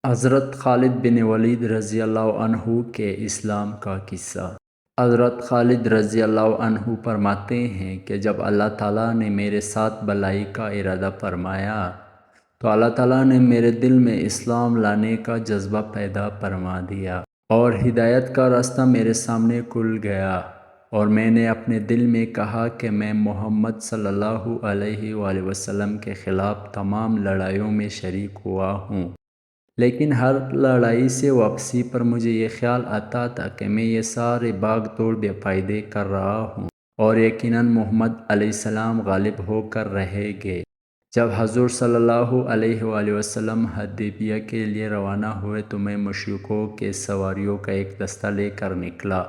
حضرت خالد بن ولید رضی اللہ عنہ کے اسلام کا قصہ۔ حضرت خالد رضی اللہ عنہ فرماتے ہیں کہ جب اللہ تعالیٰ نے میرے ساتھ بھلائی کا ارادہ فرمایا تو اللہ تعالیٰ نے میرے دل میں اسلام لانے کا جذبہ پیدا فرما دیا اور ہدایت کا راستہ میرے سامنے کھل گیا، اور میں نے اپنے دل میں کہا کہ میں محمد صلی اللہ علیہ وآلہ وسلم کے خلاف تمام لڑائیوں میں شریک ہوا ہوں، لیکن ہر لڑائی سے واپسی پر مجھے یہ خیال آتا تھا کہ میں یہ سارے بھاگ دوڑ بے فائدے کر رہا ہوں اور یقیناً محمد علیہ السلام غالب ہو کر رہیں گے۔ جب حضور صلی اللہ علیہ وآلہ وسلم حدیبیہ کے لیے روانہ ہوئے تو میں مشرکوں کے سواریوں کا ایک دستہ لے کر نکلا،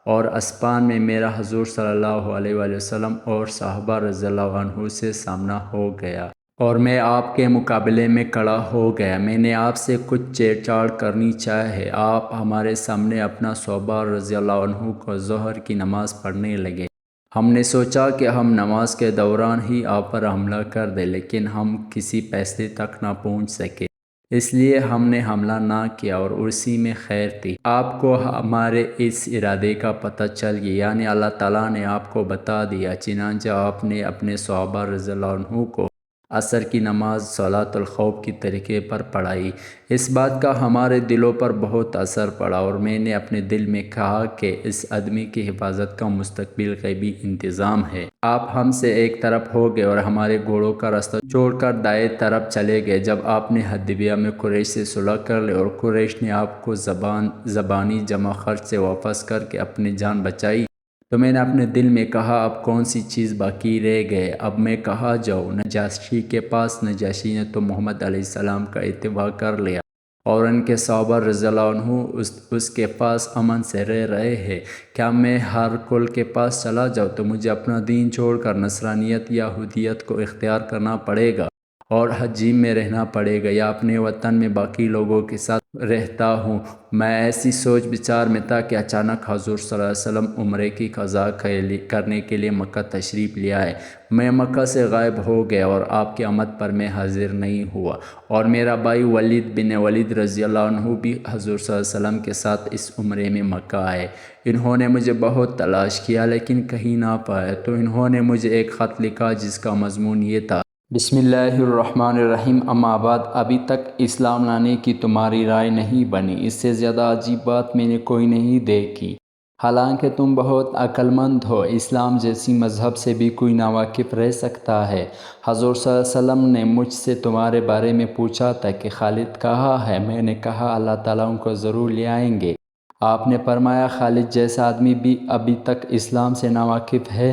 اور اسپان میں میرا حضور صلی اللہ علیہ وآلہ وسلم اور صحابہ رضی اللہ عنہ سے سامنا ہو گیا، اور میں آپ کے مقابلے میں کھڑا ہو گیا۔ میں نے آپ سے کچھ چھیڑ چھاڑ کرنی چاہے۔ آپ ہمارے سامنے اپنا صحابہ رضی اللہ عنہ کو ظہر کی نماز پڑھنے لگے۔ ہم نے سوچا کہ ہم نماز کے دوران ہی آپ پر حملہ کر دیں، لیکن ہم کسی فیصلے تک نہ پہنچ سکے، اس لیے ہم نے حملہ نہ کیا، اور اسی میں خیر تھی۔ آپ کو ہمارے اس ارادے کا پتہ چل گیا، یعنی اللہ تعالیٰ نے آپ کو بتا دیا، چنانچہ آپ نے اپنے صحابہ رضی اللہ عنہ کو عصر کی نماز صلاۃ الخوف کی طریقے پر پڑھائی۔ اس بات کا ہمارے دلوں پر بہت اثر پڑا، اور میں نے اپنے دل میں کہا کہ اس آدمی کی حفاظت کا مستقبل غیبی انتظام ہے۔ آپ ہم سے ایک طرف ہو گئے اور ہمارے گھوڑوں کا راستہ چھوڑ کر دائیں طرف چلے گئے۔ جب آپ نے حدیبیہ میں قریش سے صلح کر لی اور قریش نے آپ کو زبانی جمع خرچ سے واپس کر کے اپنی جان بچائی، تو میں نے اپنے دل میں کہا اب کون سی چیز باقی رہ گئے، اب میں کہاں جاؤں؟ نجاشی کے پاس۔ نجاشی نے تو محمد علیہ السلام کا اتباع کر لیا، اور ان کے صحابہ رضی اللہ عنہ اس کے پاس امن سے رہ رہے ہیں۔ کیا میں ہر کل کے پاس چلا جاؤں تو مجھے اپنا دین چھوڑ کر نصرانیت یا یہودیت کو اختیار کرنا پڑے گا اور حجیم میں رہنا پڑے گا، یا اپنے وطن میں باقی لوگوں کے ساتھ رہتا ہوں؟ میں ایسی سوچ بچار میں تھا کہ اچانک حضور صلی اللہ علیہ وسلم عمرے کی قضا کرنے کے لیے مکہ تشریف لے آئے۔ میں مکہ سے غائب ہو گیا اور آپ کی آمد پر میں حاضر نہیں ہوا، اور میرا بھائی ولید بن ولید رضی اللہ عنہ بھی حضور صلی اللہ علیہ وسلم کے ساتھ اس عمرے میں مکہ آئے۔ انہوں نے مجھے بہت تلاش کیا لیکن کہیں نہ پائے، تو انہوں نے مجھے ایک خط لکھا جس کا مضمون یہ تھا: بسم اللہ الرحمن الرحیم، اما بعد، ابھی تک اسلام لانے کی تمہاری رائے نہیں بنی، اس سے زیادہ عجیب بات میں نے کوئی نہیں دیکھی۔ حالانکہ تم بہت عقل مند ہو، اسلام جیسی مذہب سے بھی کوئی ناواقف رہ سکتا ہے۔ حضور صلی اللہ علیہ وسلم نے مجھ سے تمہارے بارے میں پوچھا تھا کہ خالد کہاں ہے؟ میں نے کہا اللہ تعالیٰ ان کو ضرور لے آئیں گے۔ آپ نے فرمایا خالد جیسا آدمی بھی ابھی تک اسلام سے ناواقف ہے،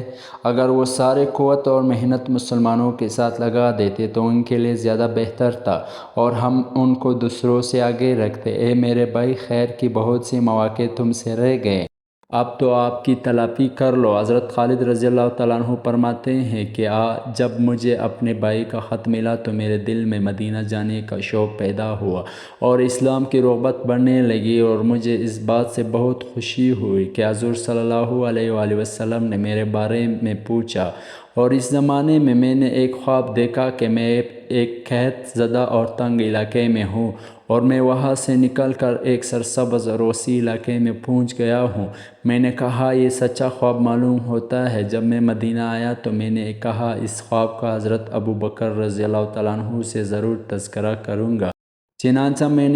اگر وہ سارے قوت اور محنت مسلمانوں کے ساتھ لگا دیتے تو ان کے لیے زیادہ بہتر تھا، اور ہم ان کو دوسروں سے آگے رکھتے۔ اے میرے بھائی، خیر کے بہت سے مواقع تم سے رہ گئے، اب تو آپ کی تلافی کر لو۔ حضرت خالد رضی اللہ تعالیٰ عنہ فرماتے ہیں کہ جب مجھے اپنے بھائی کا خط ملا تو میرے دل میں مدینہ جانے کا شوق پیدا ہوا اور اسلام کی رغبت بڑھنے لگی، اور مجھے اس بات سے بہت خوشی ہوئی کہ حضور صلی اللہ علیہ وآلہ وسلم نے میرے بارے میں پوچھا۔ اور اس زمانے میں میں نے ایک خواب دیکھا کہ میں ایک قحط زدہ اور تنگ علاقے میں ہوں، اور میں وہاں سے نکل کر ایک سرسبز اور وسیع علاقے میں پہنچ گیا ہوں۔ میں نے کہا یہ سچا خواب معلوم ہوتا ہے۔ جب میں مدینہ آیا تو میں نے کہا اس خواب کا حضرت ابو بکر رضی اللہ تعالیٰ عنہ سے ضرور تذکرہ کروں گا۔ چنانچہ میں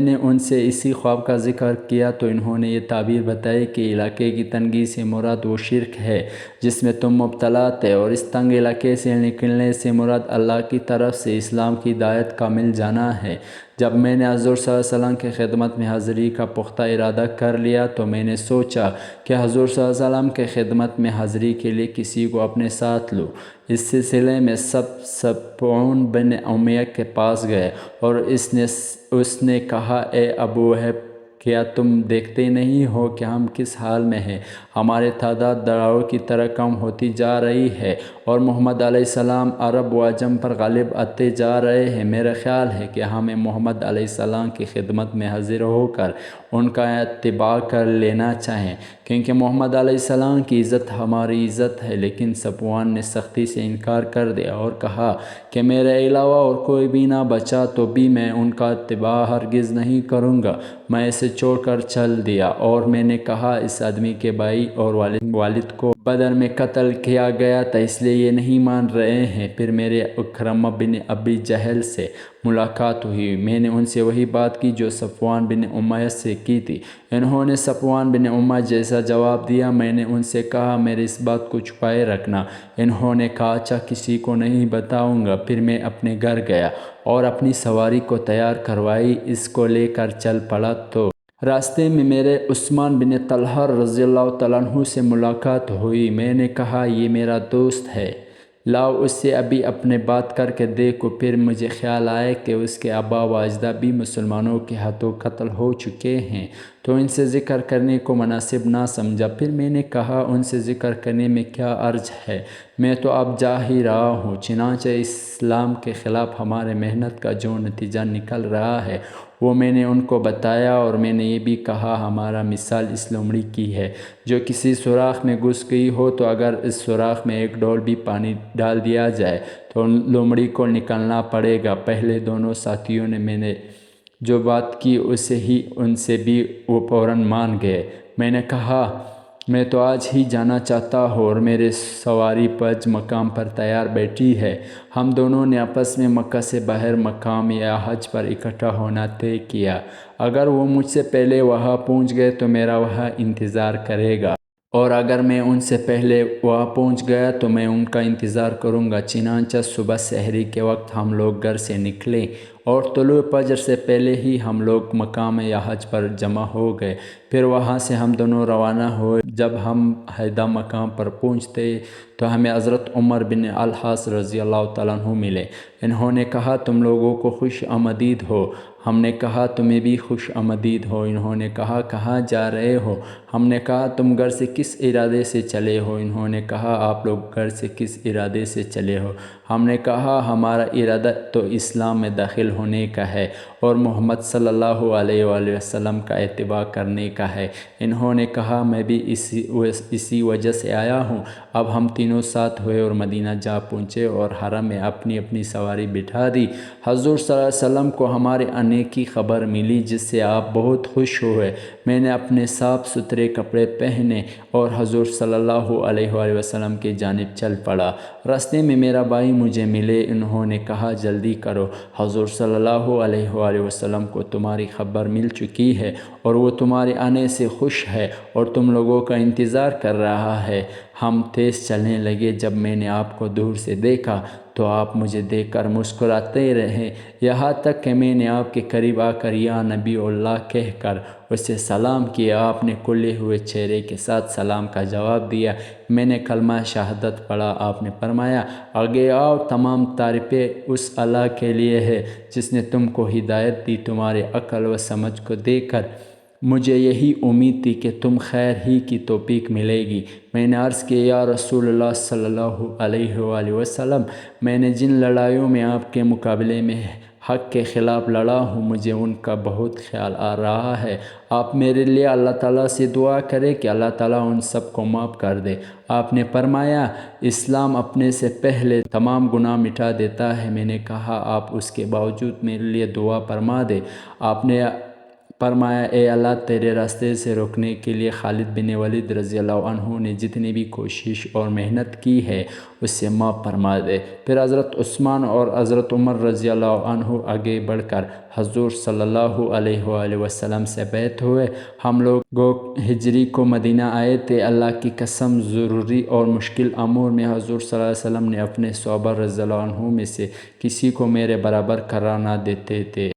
نے ان سے اسی خواب کا ذکر کیا تو انہوں نے یہ تعبیر بتائی کہ علاقے کی تنگی سے مراد وہ شرک ہے جس میں تم مبتلا تھے، اور اس تنگ علاقے سے نکلنے سے مراد اللہ کی طرف سے اسلام کی ہدایت کا مل جانا ہے۔ جب میں نے حضور صلی اللہ علیہ وسلم کی خدمت میں حاضری کا پختہ ارادہ کر لیا تو میں نے سوچا کہ حضور صلی اللہ علیہ وسلم کی خدمت میں حاضری کے لیے کسی کو اپنے ساتھ لوں۔ اس سلسلے میں سبعون بن امیہ کے پاس گئے، اور اس نے کہا اے ابو وہب، کیا تم دیکھتے نہیں ہو کہ ہم کس حال میں ہیں؟ ہماری تعداد دراؤ کی طرح کم ہوتی جا رہی ہے اور محمد علیہ السلام عرب و عجم پر غالب آتے جا رہے ہیں۔ میرا خیال ہے کہ ہمیں محمد علیہ السلام کی خدمت میں حاضر ہو کر ان کا اتباع کر لینا چاہیے، کیونکہ محمد علیہ السلام کی عزت ہماری عزت ہے۔ لیکن صفوان نے سختی سے انکار کر دیا اور کہا کہ میرے علاوہ اور کوئی بھی نہ بچا تو بھی میں ان کا اتباع ہرگز نہیں کروں گا۔ میں اسے چھوڑ کر چل دیا اور میں نے کہا اس آدمی کے بھائی اور والد کو بدر میں قتل کیا گیا تھا، اس لیے یہ نہیں مان رہے ہیں۔ پھر میرے اکرمہ بن ابی جہل سے ملاقات ہوئی۔ میں نے ان سے وہی بات کی جو صفوان بن امیہ سے کی تھی۔ انہوں نے صفوان بن امیہ جیسا جواب دیا۔ میں نے ان سے کہا میرے اس بات کو چھپائے رکھنا۔ انہوں نے کہا اچھا، کسی کو نہیں بتاؤں گا۔ پھر میں اپنے گھر گیا اور اپنی سواری کو تیار کروائی، اس کو لے کر چل پڑا تو راستے میں میرے عثمان بن طلحہ رضی اللہ تعالیٰ عنہ سے ملاقات ہوئی۔ میں نے کہا یہ میرا دوست ہے، لاؤ اس سے ابھی اپنے بات کر کے دیکھو۔ پھر مجھے خیال آیا کہ اس کے آبا و اجداد بھی مسلمانوں کے ہاتھوں قتل ہو چکے ہیں، تو ان سے ذکر کرنے کو مناسب نہ سمجھا۔ پھر میں نے کہا ان سے ذکر کرنے میں کیا حرج ہے، میں تو اب جا ہی رہا ہوں۔ چنانچہ اسلام کے خلاف ہمارے محنت کا جو نتیجہ نکل رہا ہے وہ میں نے ان کو بتایا، اور میں نے یہ بھی کہا ہمارا مثال اس لومڑی کی ہے جو کسی سوراخ میں گھس گئی ہو، تو اگر اس سوراخ میں ایک ڈول بھی پانی ڈال دیا جائے تو لومڑی کو نکلنا پڑے گا۔ پہلے دونوں ساتھیوں نے میں نے جو بات کی اسے ہی ان سے بھی وہ فوراً مان گئے۔ میں نے کہا میں تو آج ہی جانا چاہتا ہوں اور میرے سواری حج مقام پر تیار بیٹھی ہے۔ ہم دونوں نے آپس میں مکہ سے باہر مقام یا حج پر اکٹھا ہونا طے کیا۔ اگر وہ مجھ سے پہلے وہاں پہنچ گئے تو میرا وہاں انتظار کرے گا، اور اگر میں ان سے پہلے وہاں پہنچ گیا تو میں ان کا انتظار کروں گا۔ چنانچہ صبح سحری کے وقت ہم لوگ گھر سے نکلے اور طلوع فجر سے پہلے ہی ہم لوگ مقام یا حج پر جمع ہو گئے۔ پھر وہاں سے ہم دونوں روانہ ہوئے۔ جب ہم حیدہ مقام پر پہنچتے تو ہمیں حضرت عمر بن العاص رضی اللہ تعالیٰ عنہ ملے۔ انہوں نے کہا تم لوگوں کو خوش آمدید ہو۔ ہم نے کہا تمہیں بھی خوش آمدید ہو۔ انہوں نے کہا کہاں جا رہے ہو؟ ہم نے کہا تم گھر سے کس ارادے سے چلے ہو؟ انہوں نے کہا آپ لوگ گھر سے کس ارادے سے چلے ہو؟ ہم نے کہا ہمارا ارادہ تو اسلام میں داخل ہونے کا ہے اور محمد صلی اللہ علیہ وآلہ وسلم کا اتباع کرنے کا ہے۔ انہوں نے کہا میں بھی اسی وجہ سے آیا ہوں۔ اب ہم تینوں ساتھ ہوئے اور مدینہ جا پہنچے اور حرم میں اپنی اپنی سواری بٹھا دی۔ حضور صلی اللہ علیہ وسلم کو ہمارے آنے کی خبر ملی جس سے آپ بہت خوش ہوئے۔ میں نے اپنے صاف ستھرے کپڑے پہنے اور حضور صلی اللہ علیہ وآلہ وسلم کی جانب چل پڑا۔ راستے میں میرا بھائی مجھے ملے۔ انہوں نے کہا جلدی کرو، حضور صلی اللہ علیہ وآلہ وسلم کو تمہاری خبر مل چکی ہے اور وہ تمہارے آنے سے خوش ہے اور تم لوگوں کا انتظار کر رہا ہے۔ ہم تیز چلنے لگے۔ جب میں نے آپ کو دور سے دیکھا تو آپ مجھے دیکھ کر مسکراتے رہے، یہاں تک کہ میں نے آپ کے قریب آ کر یا نبی اللہ کہہ کر اسے سلام کیا۔ آپ نے کھلے ہوئے چہرے کے ساتھ سلام کا جواب دیا۔ میں نے کلمہ شہادت پڑھا۔ آپ نے فرمایا آگے آؤ، تمام تعریفیں اس اللہ کے لیے ہے جس نے تم کو ہدایت دی۔ تمہارے عقل و سمجھ کو دیکھ کر مجھے یہی امید تھی کہ تم خیر ہی کی توفیق ملے گی۔ میں نے عرض کیا یا رسول اللہ صلی اللہ علیہ وآلہ وسلم، میں نے جن لڑائیوں میں آپ کے مقابلے میں حق کے خلاف لڑا ہوں مجھے ان کا بہت خیال آ رہا ہے۔ آپ میرے لیے اللہ تعالیٰ سے دعا کریں کہ اللہ تعالیٰ ان سب کو معاف کر دے۔ آپ نے فرمایا اسلام اپنے سے پہلے تمام گناہ مٹا دیتا ہے۔ میں نے کہا آپ اس کے باوجود میرے لیے دعا فرما دے۔ آپ نے فرمایا اے اللہ، تیرے راستے سے روکنے کے لیے خالد بن ولید رضی اللہ عنہ نے جتنی بھی کوشش اور محنت کی ہے اس سے معاف فرما دے۔ پھر حضرت عثمان اور حضرت عمر رضی اللہ عنہ آگے بڑھ کر حضور صلی اللہ علیہ وآلہ وسلم سے بیعت ہوئے۔ ہم لوگ ہجری کو مدینہ آئے تھے۔ اللہ کی قسم ضروری اور مشکل امور میں حضور صلی اللہ علیہ وسلم نے اپنے صحابہ رضی اللہ عنہ میں سے کسی کو میرے برابر قرار نہ دیتے تھے۔